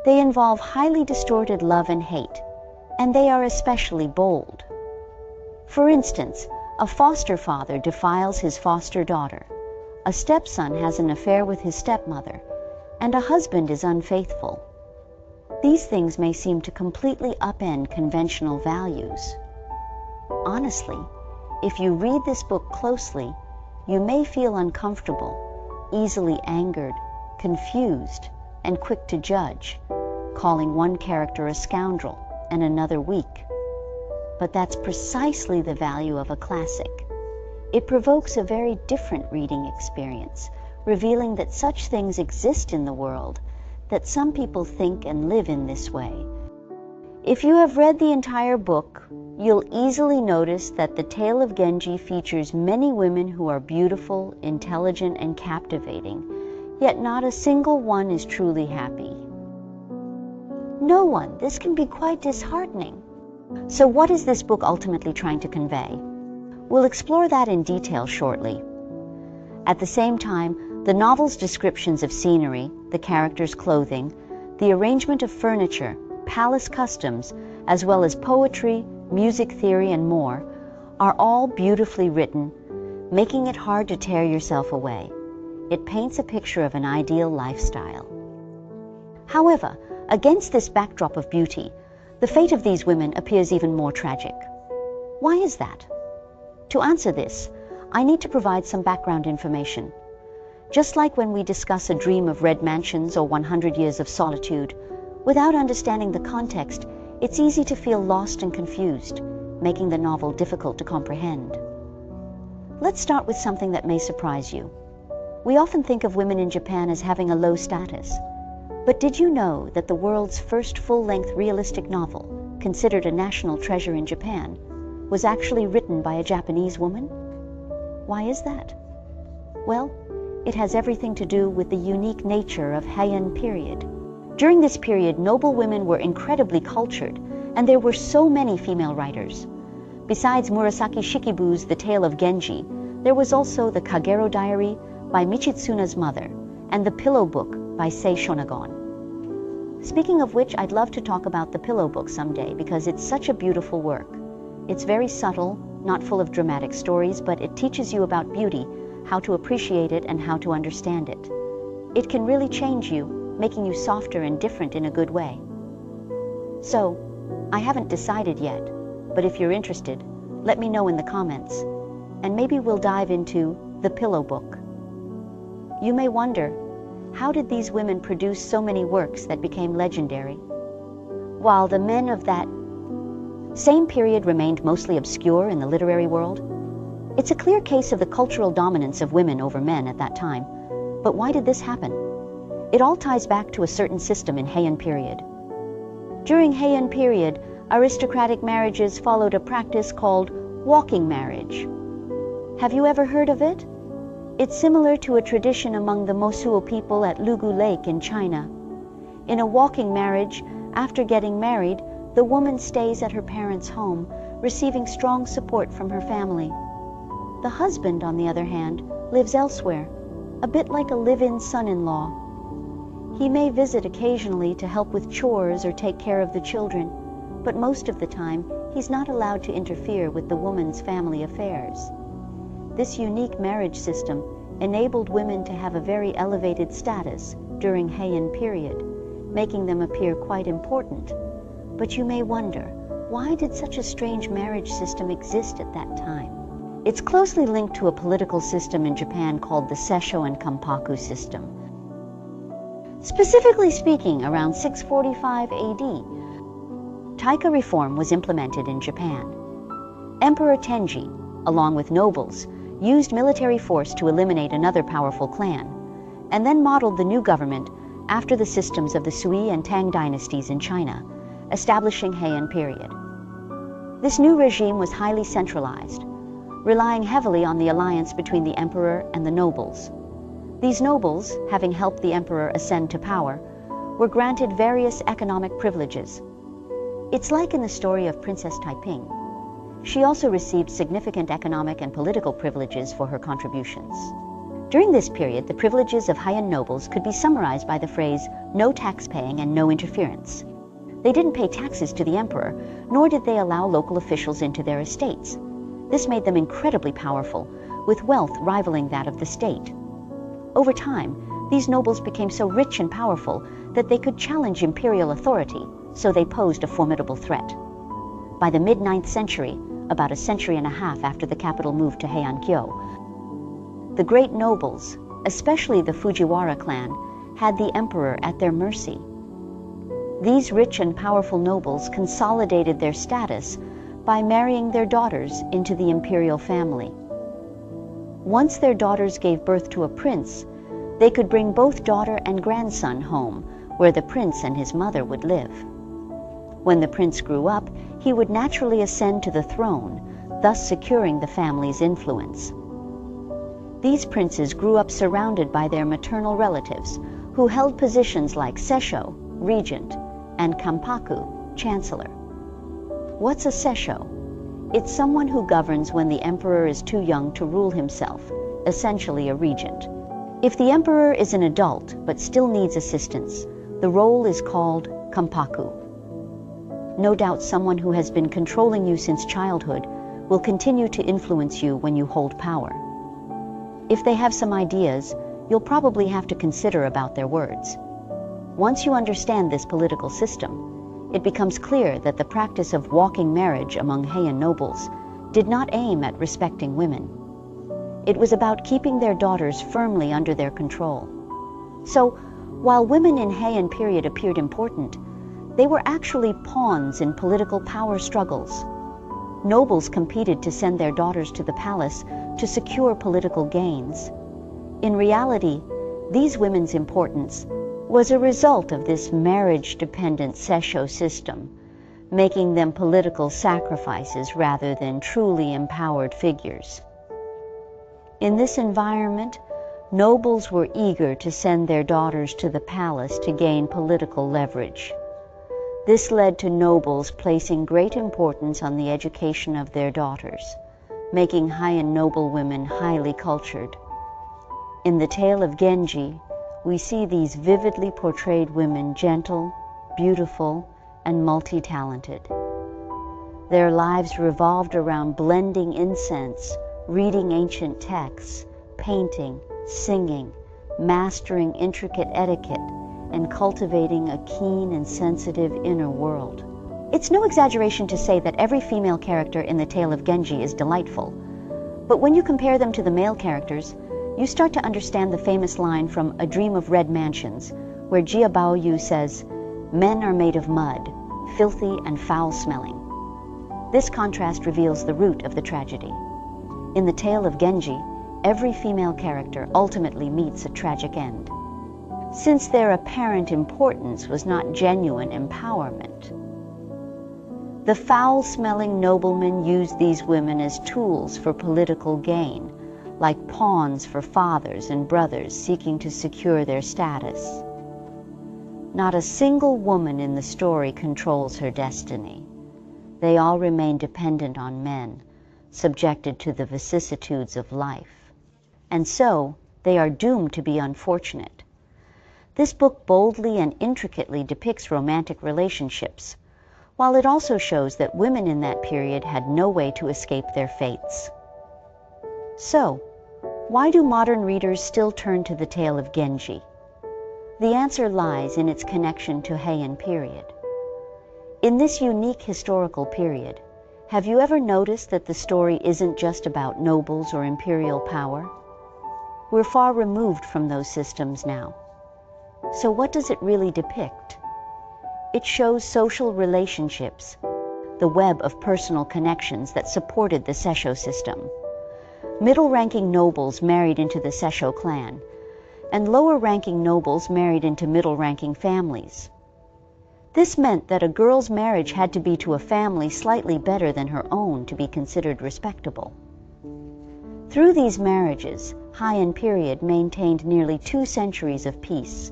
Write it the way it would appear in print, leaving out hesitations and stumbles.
They involve highly distorted love and hate, and they are especially bold. For instance, a foster father defiles his foster daughter, a stepson has an affair with his stepmother, and a husband is unfaithful. These things may seem to completely upend conventional values. Honestly, if you read this book closely, you may feel uncomfortable, easily angered, confused, and quick to judge, calling one character a scoundrel and another weak. But that's precisely the value of a classic. It provokes a very different reading experience, revealing that such things exist in the world, that some people think and live in this way. If you have read the entire book, you'll easily notice that the Tale of Genji features many women who are beautiful, intelligent, and captivating, yet not a single one is truly happy. No one. This can be quite disheartening. So what is this book ultimately trying to convey? We'll explore that in detail shortly. At the same time, the novel's descriptions of scenery, the characters' clothing, the arrangement of furniture, palace customs, as well as poetry, music theory, and more, are all beautifully written, making it hard to tear yourself away. It paints a picture of an ideal lifestyle. However, against this backdrop of beauty, the fate of these women appears even more tragic. Why is that? To answer this, I need to provide some background information. Just like when we discuss A Dream of Red Mansions or 100 Years of Solitude, without understanding the context, it's easy to feel lost and confused, making the novel difficult to comprehend. Let's start with something that may surprise you. We often think of women in Japan as having a low status. But did you know that the world's first full-length realistic novel, considered a national treasure in Japan, was actually written by a Japanese woman? Why is that? Well, it has everything to do with the unique nature of Heian period. During this period, noble women were incredibly cultured, and there were so many female writers. Besides Murasaki Shikibu's The Tale of Genji, there was also the Kagero Diary by Michitsuna's mother, and The Pillow Book by Sei Shonagon. Speaking of which, I'd love to talk about The Pillow Book someday because it's such a beautiful work. It's very subtle, not full of dramatic stories, but it teaches you about beauty, how to appreciate it, and how to understand it. It can really change you, making you softer and different in a good way. So, I haven't decided yet, but if you're interested, let me know in the comments, and maybe we'll dive into The Pillow Book. You may wonder, how did these women produce so many works that became legendary, while the men of that same period remained mostly obscure in the literary world? It's a clear case of the cultural dominance of women over men at that time. But why did this happen? It all ties back to a certain system in Heian period. During Heian period, aristocratic marriages followed a practice called walking marriage. Have you ever heard of it? It's similar to a tradition among the Mosuo people at Lugu Lake in China. In a walking marriage, after getting married, the woman stays at her parents' home, receiving strong support from her family. The husband, on the other hand, lives elsewhere, a bit like a live-in son-in-law. He may visit occasionally to help with chores or take care of the children, but most of the time, he's not allowed to interfere with the woman's family affairs. This unique marriage system enabled women to have a very elevated status during Heian period, making them appear quite important. But you may wonder, why did such a strange marriage system exist at that time? It's closely linked to a political system in Japan called the Seisho and Kampaku system. Specifically speaking, around 645 AD, Taika reform was implemented in Japan. Emperor Tenji, along with nobles, used military force to eliminate another powerful clan, and then modeled the new government after the systems of the Sui and Tang dynasties in China, establishing Heian period. This new regime was highly centralized, relying heavily on the alliance between the emperor and the nobles. These nobles, having helped the emperor ascend to power, were granted various economic privileges. It's like in the story of Princess Taiping. She also received significant economic and political privileges for her contributions. During this period, the privileges of Heian nobles could be summarized by the phrase, no tax paying and no interference. They didn't pay taxes to the emperor, nor did they allow local officials into their estates. This made them incredibly powerful, with wealth rivaling that of the state. Over time, these nobles became so rich and powerful that they could challenge imperial authority, so they posed a formidable threat. By the mid-9th century, about a century and a half after the capital moved to Heian-kyo, the great nobles, especially the Fujiwara clan, had the emperor at their mercy. These rich and powerful nobles consolidated their status by marrying their daughters into the imperial family. Once their daughters gave birth to a prince, they could bring both daughter and grandson home, where the prince and his mother would live. When the prince grew up, he would naturally ascend to the throne, thus securing the family's influence. These princes grew up surrounded by their maternal relatives, who held positions like Sessho, regent, and Kampaku, chancellor. What's a Sessho? It's someone who governs when the emperor is too young to rule himself, essentially a regent. If the emperor is an adult but still needs assistance, the role is called Kampaku. No doubt someone who has been controlling you since childhood will continue to influence you when you hold power. If they have some ideas, you'll probably have to consider about their words. Once you understand this political system, it becomes clear that the practice of walking marriage among Heian nobles did not aim at respecting women. It was about keeping their daughters firmly under their control. So, while women in Heian period appeared important, they were actually pawns in political power struggles. Nobles competed to send their daughters to the palace to secure political gains. In reality, these women's importance was a result of this marriage-dependent Sessho system, making them political sacrifices rather than truly empowered figures. In this environment, nobles were eager to send their daughters to the palace to gain political leverage. This led to nobles placing great importance on the education of their daughters, making Heian noble women highly cultured. In the Tale of Genji, we see these vividly portrayed women gentle, beautiful, and multi-talented. Their lives revolved around blending incense, reading ancient texts, painting, singing, mastering intricate etiquette, and cultivating a keen and sensitive inner world. It's no exaggeration to say that every female character in the Tale of Genji is delightful. But when you compare them to the male characters, you start to understand the famous line from A Dream of Red Mansions, where Jia Baoyu says, "Men are made of mud, filthy and foul-smelling." This contrast reveals the root of the tragedy. In the Tale of Genji, every female character ultimately meets a tragic end, since their apparent importance was not genuine empowerment. The foul-smelling noblemen used these women as tools for political gain, like pawns for fathers and brothers seeking to secure their status. Not a single woman in the story controls her destiny. They all remain dependent on men, subjected to the vicissitudes of life. And so, they are doomed to be unfortunate. This book boldly and intricately depicts romantic relationships, while it also shows that women in that period had no way to escape their fates. So, why do modern readers still turn to the Tale of Genji? The answer lies in its connection to Heian period. In this unique historical period, have you ever noticed that the story isn't just about nobles or imperial power? We're far removed from those systems now. So what does it really depict? It shows social relationships, the web of personal connections that supported the Sessho system. Middle-ranking nobles married into the Sessho clan, and lower-ranking nobles married into middle-ranking families. This meant that a girl's marriage had to be to a family slightly better than her own to be considered respectable. Through these marriages, Heian period maintained nearly 2 centuries of peace.